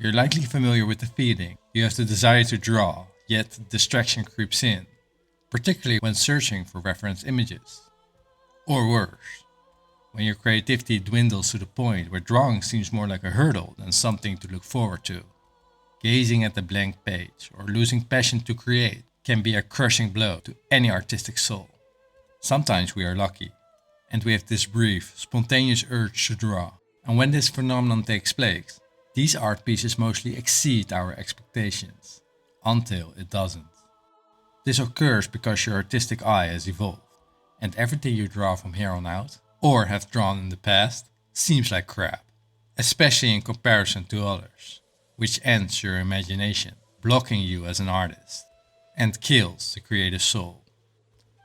You're likely familiar with the feeling. You have the desire to draw, yet distraction creeps in, particularly when searching for reference images. Or worse, when your creativity dwindles to the point where drawing seems more like a hurdle than something to look forward to. Gazing at the blank page or losing passion to create can be a crushing blow to any artistic soul. Sometimes we are lucky, and we have this brief, spontaneous urge to draw. And when this phenomenon takes place, these art pieces mostly exceed our expectations, until it doesn't. This occurs because your artistic eye has evolved, and everything you draw from here on out, or have drawn in the past, seems like crap, especially in comparison to others, which ends your imagination, blocking you as an artist, and kills the creative soul.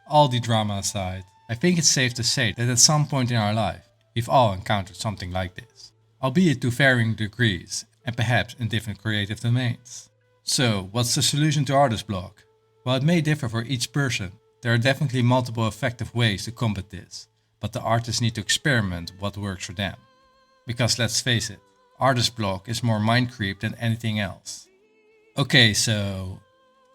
All the drama aside, I think it's safe to say that at some point in our life, we've all encountered something like this, albeit to varying degrees and perhaps in different creative domains. So, what's the solution to artist block? While it may differ for each person, there are definitely multiple effective ways to combat this, but the artists need to experiment what works for them. Because let's face it, artist block is more mind creep than anything else. Okay, so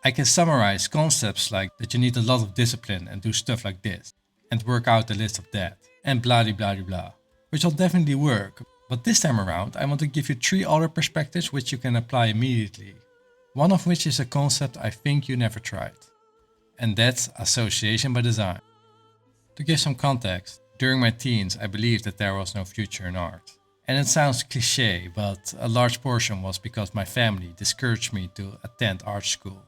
I can summarize concepts like that you need a lot of discipline and do stuff like this, and work out the list of that, and blah blah blah blah, which will definitely work, but this time around I want to give you 3 other perspectives which you can apply immediately. One of which is a concept I think you never tried, and that's association by design. To give some context, during my teens I believed that there was no future in art. And it sounds cliché, but a large portion was because my family discouraged me to attend art school,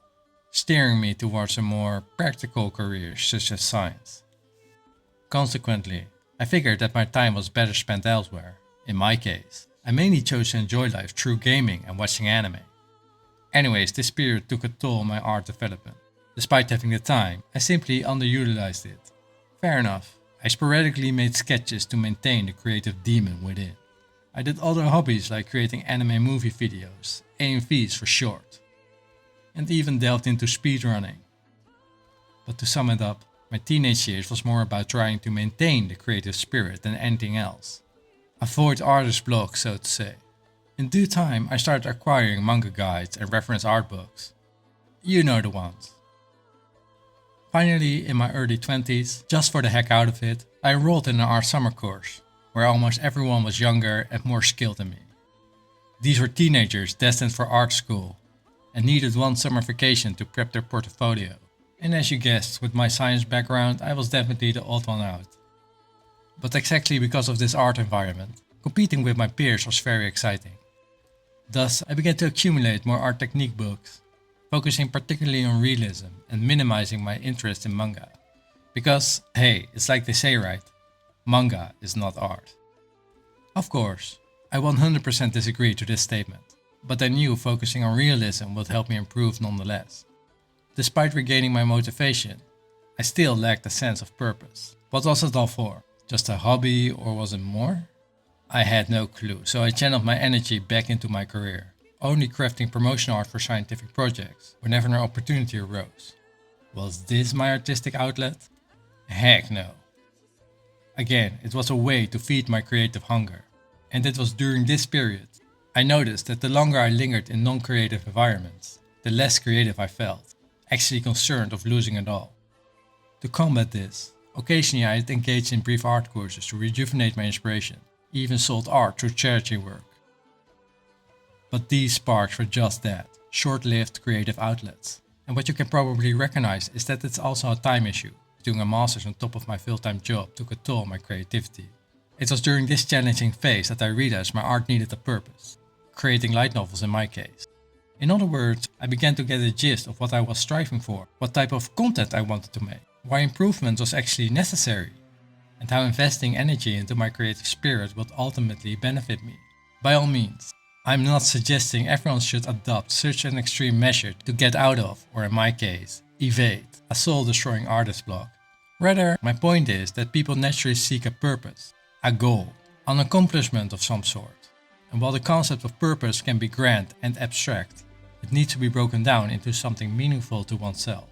steering me towards a more practical career such as science. Consequently, I figured that my time was better spent elsewhere. In my case, I mainly chose to enjoy life through gaming and watching anime. Anyways, this period took a toll on my art development. Despite having the time, I simply underutilized it. Fair enough, I sporadically made sketches to maintain the creative demon within. I did other hobbies like creating anime movie videos, AMVs for short, and even delved into speedrunning. But to sum it up, my teenage years was more about trying to maintain the creative spirit than anything else. Avoid artist block, so to say. In due time, I started acquiring manga guides and reference art books. You know the ones. Finally, in my early 20s, just for the heck out of it, I enrolled in an art summer course, where almost everyone was younger and more skilled than me. These were teenagers destined for art school, and needed one summer vacation to prep their portfolio. And as you guessed, with my science background, I was definitely the odd one out. But exactly because of this art environment, competing with my peers was very exciting. Thus, I began to accumulate more art technique books, focusing particularly on realism and minimizing my interest in manga. Because, hey, it's like they say, right? Manga is not art. Of course, I 100% disagree to this statement, but I knew focusing on realism would help me improve nonetheless. Despite regaining my motivation, I still lacked a sense of purpose. What was it all for? Just a hobby, or was it more? I had no clue, so I channeled my energy back into my career, only crafting promotion art for scientific projects whenever an opportunity arose. Was this my artistic outlet? Heck no. Again, it was a way to feed my creative hunger, and it was during this period I noticed that the longer I lingered in non-creative environments, the less creative I felt, actually concerned of losing it all. To combat this, occasionally I had engaged in brief art courses to rejuvenate my inspiration, even sold art through charity work. But these sparks were just that, short-lived creative outlets. And what you can probably recognize is that it's also a time issue. Doing a master's on top of my full-time job took a toll on my creativity. It was during this challenging phase that I realized my art needed a purpose, creating light novels in my case. In other words, I began to get a gist of what I was striving for, what type of content I wanted to make, why improvement was actually necessary, and how investing energy into my creative spirit would ultimately benefit me. By all means, I'm not suggesting everyone should adopt such an extreme measure to get out of, or in my case, evade, a soul-destroying artist block. Rather, my point is that people naturally seek a purpose, a goal, an accomplishment of some sort. And while the concept of purpose can be grand and abstract, it needs to be broken down into something meaningful to oneself.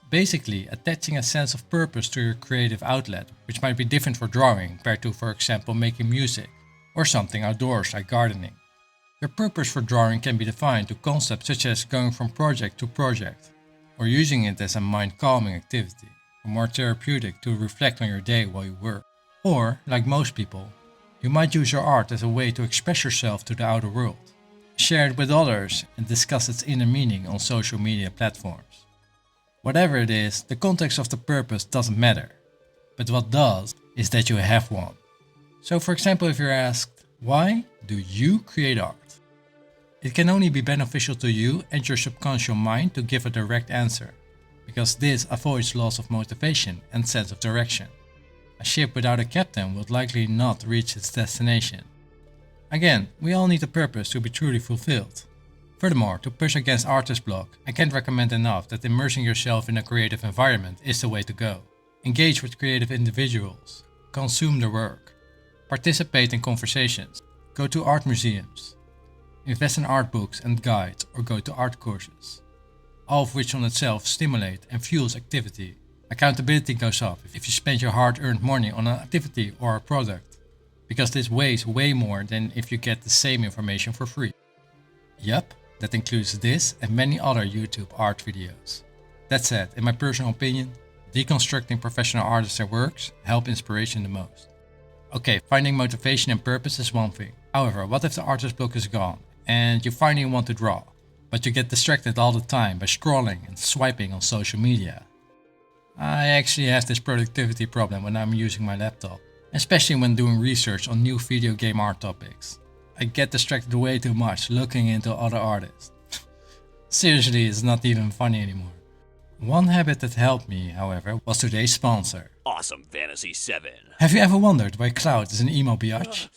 Basically, attaching a sense of purpose to your creative outlet, which might be different for drawing compared to, for example, making music, or something outdoors like gardening. Your purpose for drawing can be defined to concepts such as going from project to project, or using it as a mind-calming activity, or more therapeutic to reflect on your day while you work. Or, like most people, you might use your art as a way to express yourself to the outer world, share it with others, and discuss its inner meaning on social media platforms. Whatever it is, the context of the purpose doesn't matter, but what does is that you have one. So for example, if you're asked, why do you create art? It can only be beneficial to you and your subconscious mind to give a direct answer, because this avoids loss of motivation and sense of direction. A ship without a captain would likely not reach its destination. Again, we all need a purpose to be truly fulfilled. Furthermore, to push against artist block, I can't recommend enough that immersing yourself in a creative environment is the way to go. Engage with creative individuals, consume their work, participate in conversations, go to art museums, invest in art books and guides or go to art courses, all of which on itself stimulate and fuels activity. Accountability goes up if you spend your hard-earned money on an activity or a product, because this weighs way more than if you get the same information for free. Yup, that includes this and many other YouTube art videos. That said, in my personal opinion, deconstructing professional artists and works help inspiration the most. Okay, finding motivation and purpose is one thing. However, what if the artist block is gone and you finally want to draw, but you get distracted all the time by scrolling and swiping on social media? I actually have this productivity problem when I'm using my laptop, especially when doing research on new video game art topics. I get distracted way too much looking into other artists. Seriously, it's not even funny anymore. One habit that helped me, however, was today's sponsor. Awesome FF7. Have you ever wondered why Cloud is an emo biatch?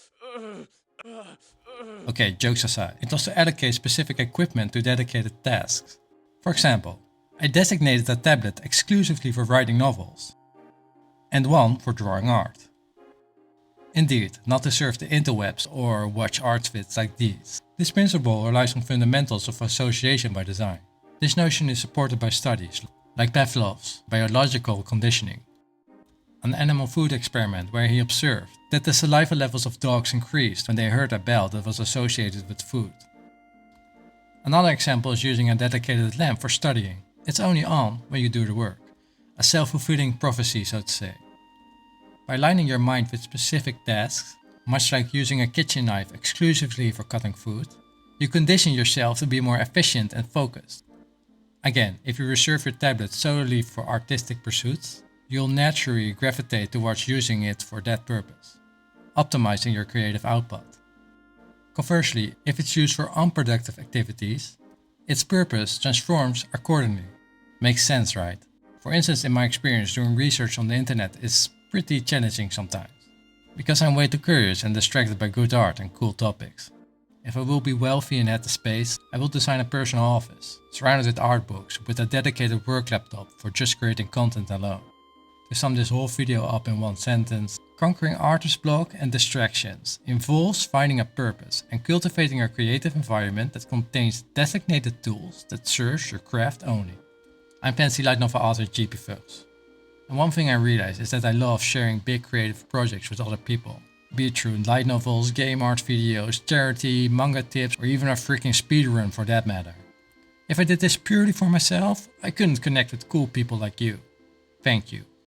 Okay, jokes aside, it was to allocate specific equipment to dedicated tasks. For example, I designated a tablet exclusively for writing novels, and one for drawing art. Indeed, not to surf the interwebs or watch art vids like these. This principle relies on fundamentals of association by design. This notion is supported by studies, like Pavlov's biological conditioning, an animal food experiment where he observed that the saliva levels of dogs increased when they heard a bell that was associated with food. Another example is using a dedicated lamp for studying. It's only on when you do the work. A self-fulfilling prophecy, so to say. By aligning your mind with specific tasks, much like using a kitchen knife exclusively for cutting food, you condition yourself to be more efficient and focused. Again, if you reserve your tablet solely for artistic pursuits, you'll naturally gravitate towards using it for that purpose, optimizing your creative output. Conversely, if it's used for unproductive activities, its purpose transforms accordingly. Makes sense, right? For instance, in my experience, doing research on the internet is pretty challenging sometimes, because I'm way too curious and distracted by good art and cool topics. If I will be wealthy and have the space, I will design a personal office, surrounded with art books, with a dedicated work laptop for just creating content alone. To sum this whole video up in one sentence, conquering artist block and distractions involves finding a purpose and cultivating a creative environment that contains designated tools that serve your craft only. I'm fancy light novel author GP Phils. And one thing I realized is that I love sharing big creative projects with other people. Be it through light novels, game art videos, charity, manga tips, or even a freaking speedrun for that matter. If I did this purely for myself, I couldn't connect with cool people like you. Thank you.